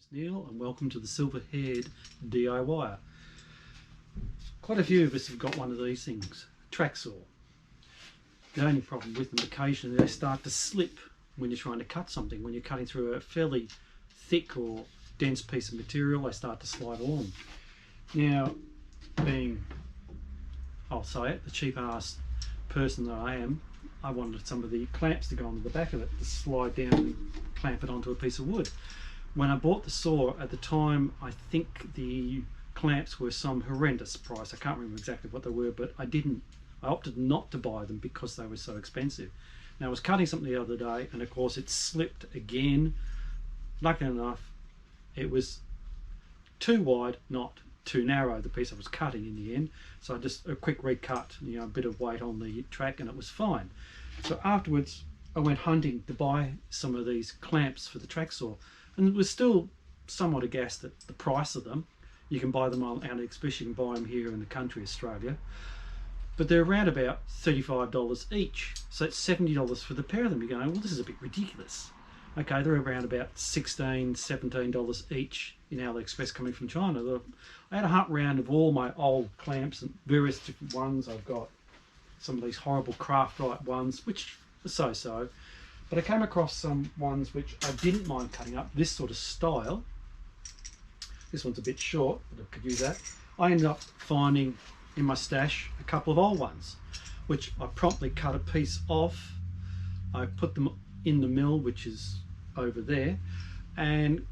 name's Neil and welcome to the Silver-Haired DIYer. Quite a few of us have got one of these things, track saw. The only problem with them, occasionally they start to slip when you're trying to cut something. When you're cutting through a fairly thick or dense piece of material, they start to slide along. Now, being, I'll say it, the cheap ass person that I am, I wanted some of the clamps to go onto the back of it to slide down and clamp it onto a piece of wood. When I bought the saw at the time, I think the clamps were some horrendous price. I can't remember exactly what they were, but I opted not to buy them because they were so expensive. Now I was cutting something the other day and of course it slipped again. Lucky enough, it was too wide, not too narrow, the piece I was cutting in the end. So I just a quick recut, a bit of weight on the track and it was fine. So afterwards I went hunting to buy some of these clamps for the track saw, and it was still somewhat aghast at the price of them. You can buy them on AliExpress, you can buy them here in the country, Australia, but they're around about $35 each, so it's $70 for the pair of them. You're going, well, this is a bit ridiculous. Okay, they're around about $16, $17 each in AliExpress coming from China. I had a hunt round of all my old clamps and various different ones. I've got some of these horrible Craft-Rite ones, which are so-so, but I came across some ones which I didn't mind cutting up, this sort of style. This one's a bit short, but I could use that. I ended up finding in my stash a couple of old ones, which I promptly cut a piece off. I put them in the mill, which is over there, and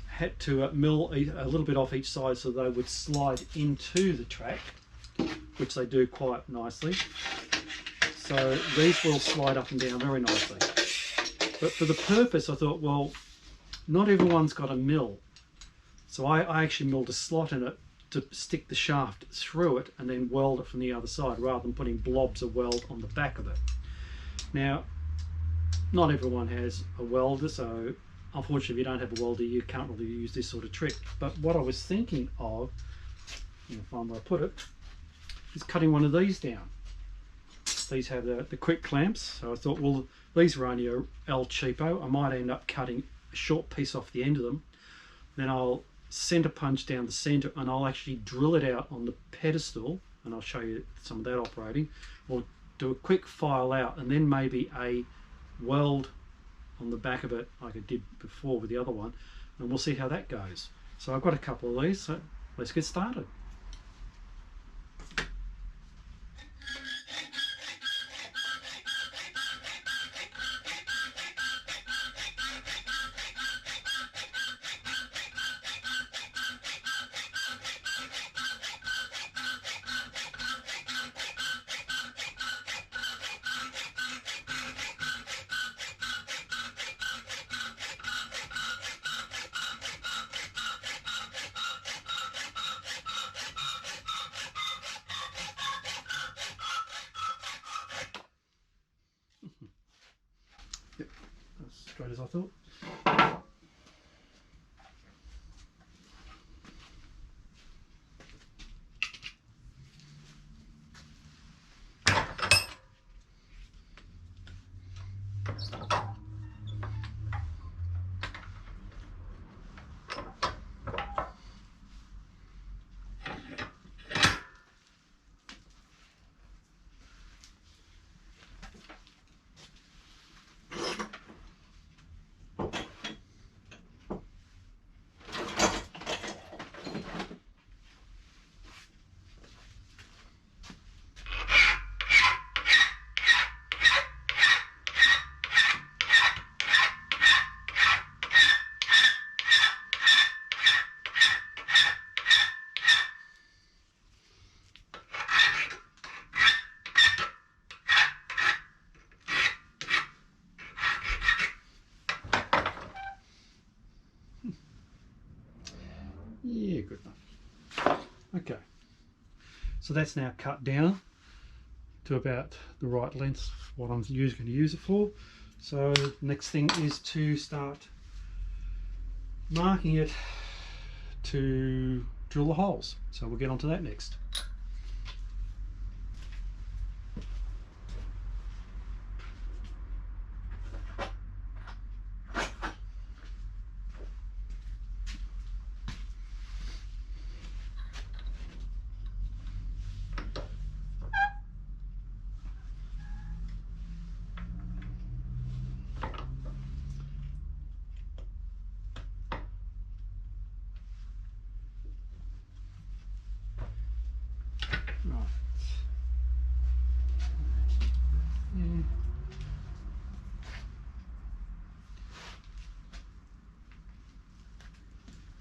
had to mill a little bit off each side so they would slide into the track, which they do quite nicely. So these will slide up and down very nicely. But for the purpose, I thought, well, not everyone's got a mill. So I actually milled a slot in it to stick the shaft through it and then weld it from the other side, rather than putting blobs of weld on the back of it. Now, not everyone has a welder, so unfortunately if you don't have a welder you can't really use this sort of trick. But what I was thinking of, find where I put it, is cutting one of these down. These have the quick clamps, so I thought, well, these are only a El Cheapo. I might end up cutting a short piece off the end of them. Then I'll center punch down the center and I'll actually drill it out on the pedestal, and I'll show you some of that operating. We'll do a quick file out and then maybe a weld on the back of it like I did before with the other one, and we'll see how that goes. So I've got a couple of these, so let's get started. Yep, as straight as I thought. Yeah, good enough. Okay, so that's now cut down to about the right length, what I'm going to use it for. So next thing is to start marking it to drill the holes. So we'll get onto that next.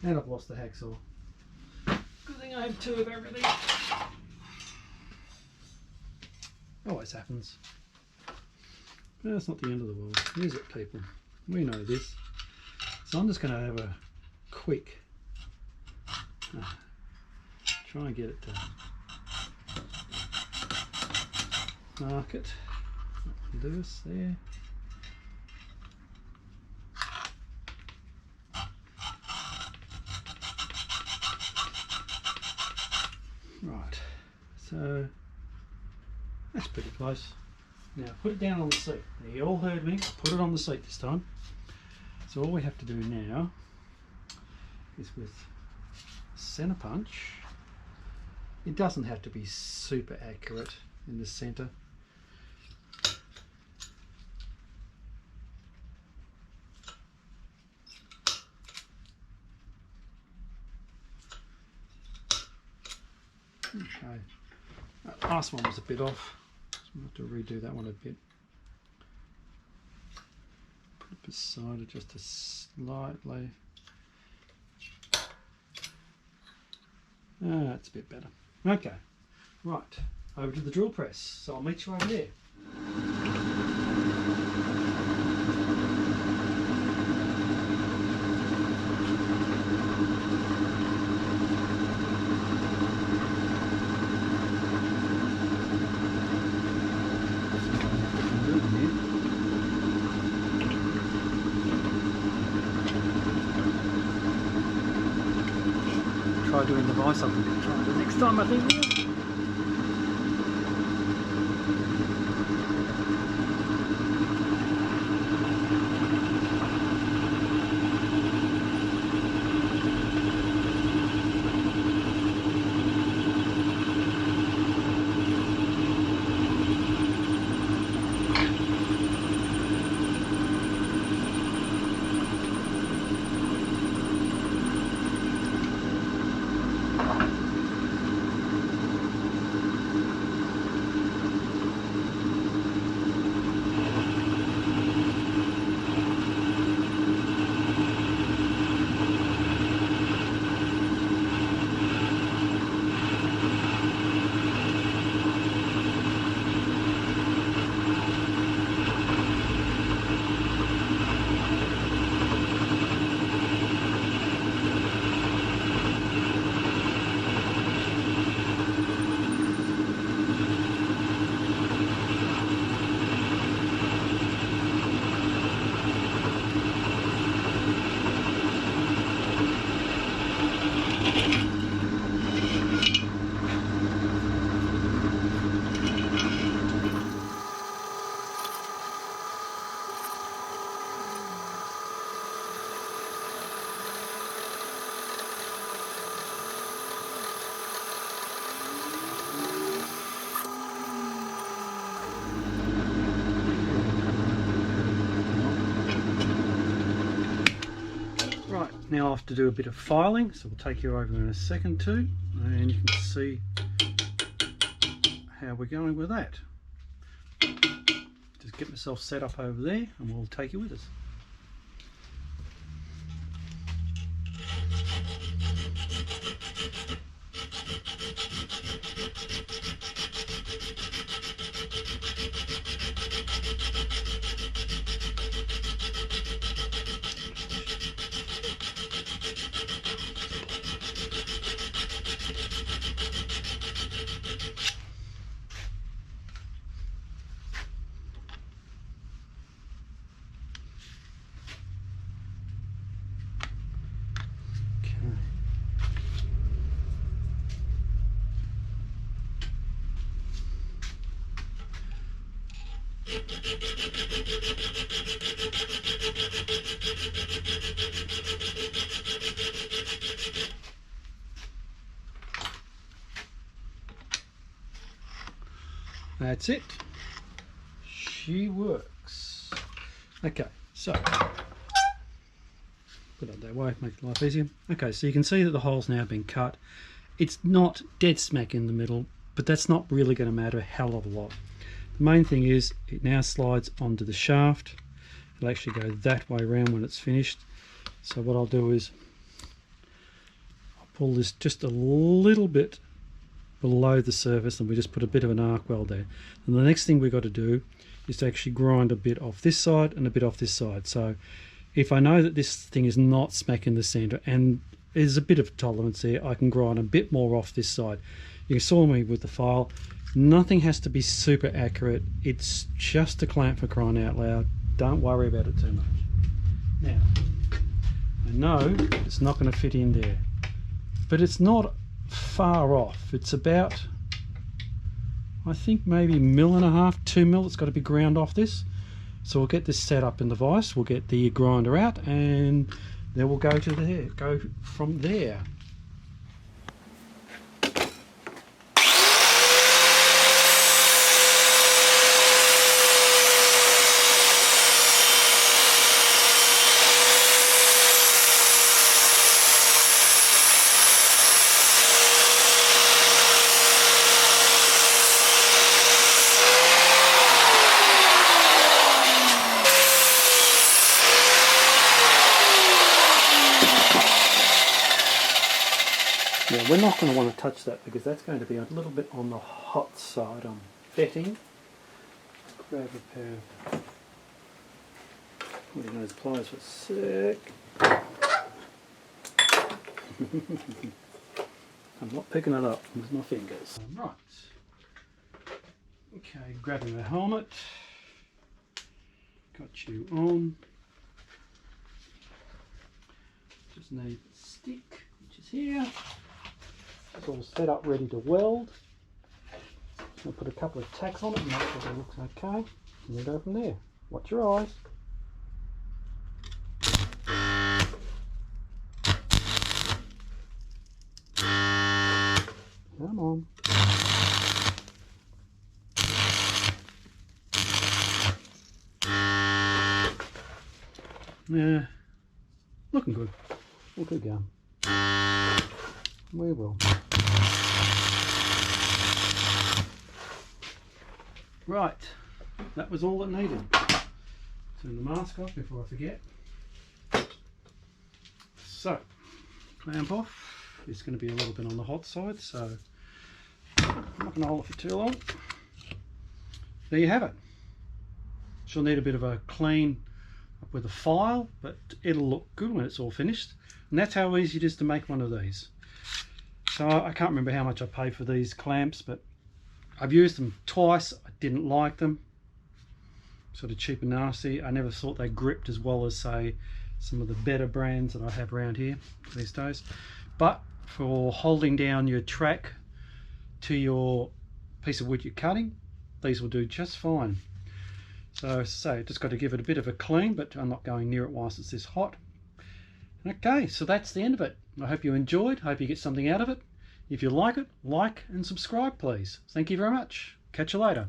And I've lost the hacksaw. Good thing I have two of everything. Always happens. But that's not the end of the world, is it, people? We know this. So I'm just going to have a quick try and get it to mark it. Do this there. Right, so that's pretty close. Now put it down on the seat. Now, you all heard me, put it on the seat this time. So all we have to do now is with center punch. It doesn't have to be super accurate in the center. Okay, that last one was a bit off, so we'll have to redo that one a bit. Put it beside it just slightly. That's a bit better. Okay, right, over to the drill press. So I'll meet you over there. Try doing the vice up a bit. Try the next time, I think. Now I have to do a bit of filing, so we'll take you over in a second too, and you can see how we're going with that. Just get myself set up over there and we'll take you with us. That's it. She works. Okay, so put it that way, make life easier. Okay, so you can see that the hole's now been cut. It's not dead smack in the middle, but that's not really going to matter a hell of a lot. The main thing is it now slides onto the shaft. It'll actually go that way around when it's finished. So what I'll do is pull this just a little bit below the surface, and we just put a bit of an arc weld there. And the next thing we've got to do is to actually grind a bit off this side and a bit off this side. So if I know that this thing is not smack in the center and there's a bit of tolerance there, I can grind a bit more off this side. You saw me with the file. Nothing has to be super accurate. It's just a clamp, for crying out loud. Don't worry about it too much. Now, I know it's not going to fit in there, but it's not far off. It's about, I think maybe 1.5 mil, 2 mil. It's got to be ground off this. So we'll get this set up in the vise. We'll get the grinder out, and then we'll go to there. Go from there. Yeah, we're not going to want to touch that because that's going to be a little bit on the hot side. I'm betting. Grab a pair of, putting those pliers for a sec. I'm not picking it up with my fingers. Right. Okay, grabbing the helmet. Got you on. Just need the stick, which is here. It's all set up, ready to weld. I'll put a couple of tacks on it and make sure it looks okay. And we'll go from there. Watch your eyes. Come on. Yeah, looking good. We'll keep going. We will. Right, that was all it needed. Turn the mask off before I forget. So, clamp off. It's going to be a little bit on the hot side, so I'm not going to hold it for too long. There you have it. She'll need a bit of a clean up with a file, but it'll look good when it's all finished. And that's how easy it is to make one of these. So I can't remember how much I paid for these clamps, but I've used them twice. I didn't like them. Sort of cheap and nasty. I never thought they gripped as well as, say, some of the better brands that I have around here these days. But for holding down your track to your piece of wood you're cutting, these will do just fine. So as I say, just got to give it a bit of a clean, but I'm not going near it whilst it's this hot. Okay, so that's the end of it. I hope you enjoyed. I hope you get something out of it. If you like it, like and subscribe, please. Thank you very much. Catch you later.